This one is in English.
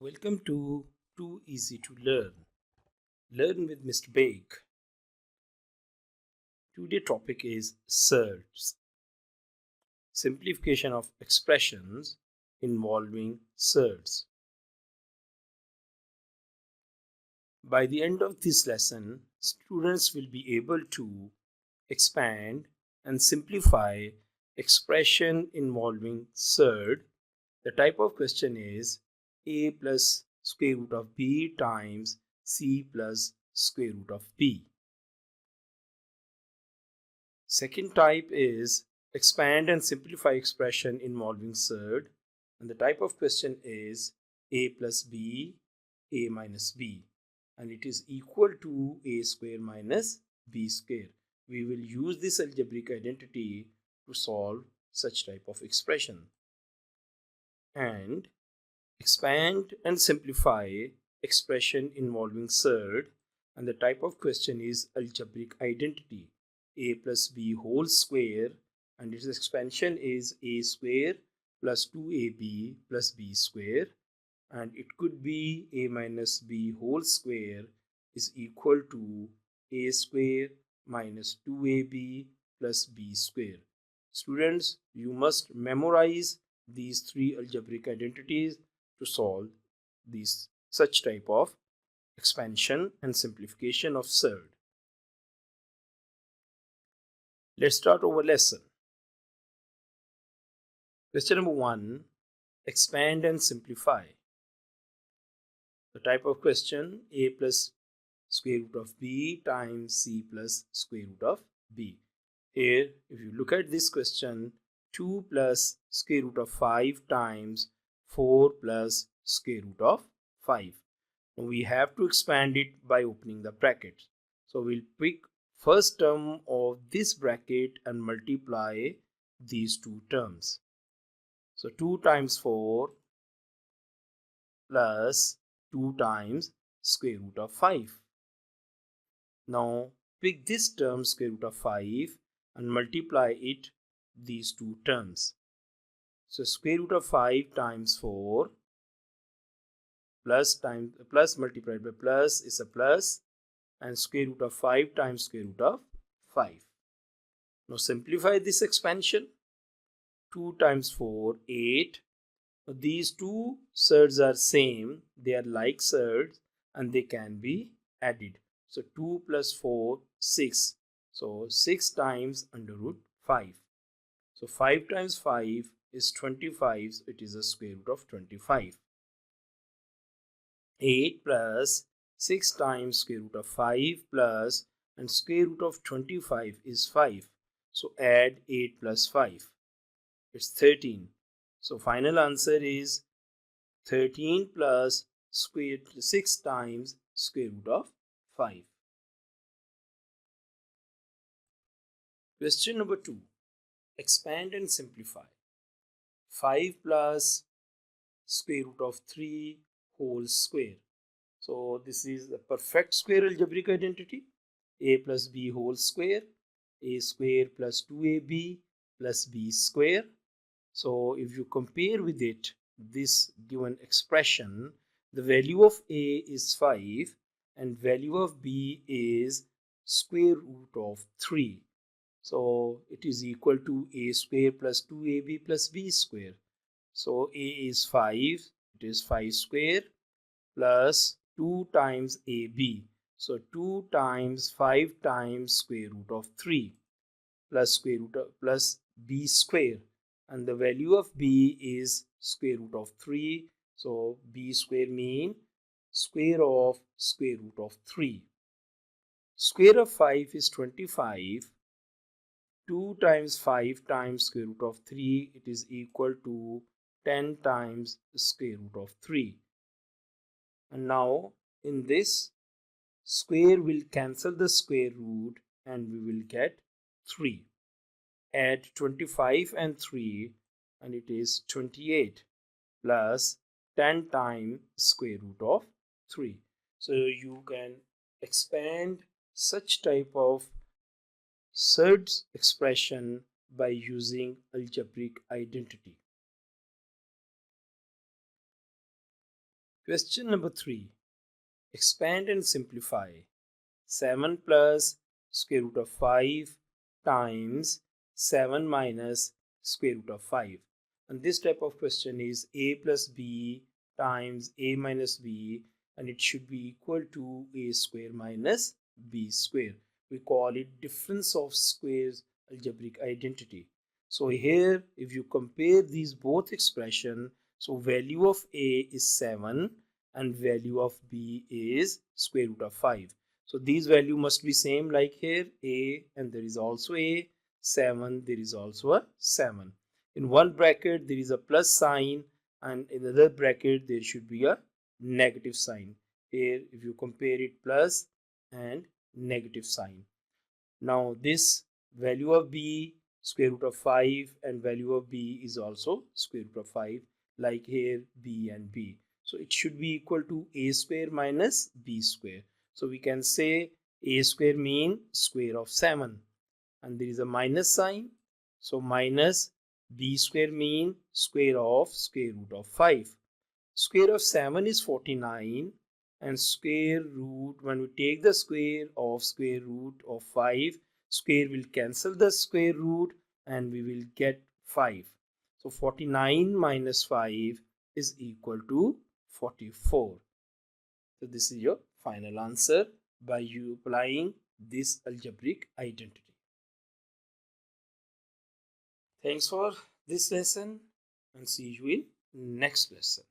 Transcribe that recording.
Welcome to Too Easy to Learn. Learn with Mr. Bake. Today's topic is Surds. Simplification of expressions involving surds. By the end of this lesson, students will be able to expand and simplify expression involving surd. The type of question is a plus square root of b times c plus square root of b. Second type is expand and simplify expression involving surd, and the type of question is a plus b, a minus b, and it is equal to a square minus b square. We will use this algebraic identity to solve such type of expression. And expand and simplify expression involving surd, and the type of question is algebraic identity a plus b whole square, and its expansion is a square plus 2ab plus b square, and it could be a minus b whole square is equal to a square minus 2ab plus b square. Students, you must memorize these three algebraic identities to solve such type of expansion and simplification of surd. Let's start our lesson. Question number 1. Expand and simplify. The type of question a plus square root of b times c plus square root of b. Here, if you look at this question, 2 plus square root of 5 times 4 plus square root of 5. Now we have to expand it by opening the brackets. So we'll pick first term of this bracket and multiply these two terms. So 2 times 4 plus 2 times square root of 5. Now pick this term square root of 5 and multiply it these two terms. So square root of 5 times 4 plus multiplied by plus is a plus, and square root of 5 times square root of 5. Now simplify this expansion. 2 times 4, 8. Now these two surds are same, they are like surds, and they can be added. So 2 plus 4, 6. So 6 times under root 5. So 5 times 5 is 25, so it is a square root of 25. 8 plus 6 times square root of 5 plus, and square root of 25 is 5. So add 8 plus 5. It's 13. So final answer is 13 plus 6 times square root of 5. Question number 2. Expand and simplify. 5 plus square root of 3 whole square. So this is the perfect square algebraic identity. A plus b whole square, a square plus 2ab plus b square. So if you compare with it, this given expression, the value of a is 5 and value of b is square root of 3. So it is equal to a square plus 2ab plus b square. So a is 5, it is 5 square plus 2 times ab. So 2 times 5 times square root of 3 plus square root of plus b square, and the value of b is square root of 3. So b square mean square of square root of 3. Square of 5 is 25. 2 times 5 times square root of 3, it is equal to 10 times square root of 3. And now in this, square will cancel the square root and we will get 3. Add 25 and 3 and it is 28 plus 10 times square root of 3. So you can expand such type of surds expression by using algebraic identity. Question number 3. Expand and simplify. 7 plus square root of 5 times 7 minus square root of 5. And this type of question is a plus b times a minus b, and it should be equal to a square minus b square. We call it difference of squares algebraic identity. So here if you compare these both expression, so value of a is 7 and value of b is square root of 5. So these value must be same, like here a, and there is also a 7, there is also a 7. In one bracket there is a plus sign, and in the other bracket there should be a negative sign. Here if you compare it, plus and negative sign. Now this value of b square root of 5 and value of b is also square root of 5, like here b and b. So it should be equal to a square minus b square. So we can say a square mean square of 7, and there is a minus sign. So minus b square mean square of square root of 5. Square of 7 is 49, and square root, when we take the square of square root of 5, square will cancel the square root and we will get 5. So 49 minus 5 is equal to 44. So this is your final answer by you applying this algebraic identity. Thanks for this lesson, and see you in next lesson.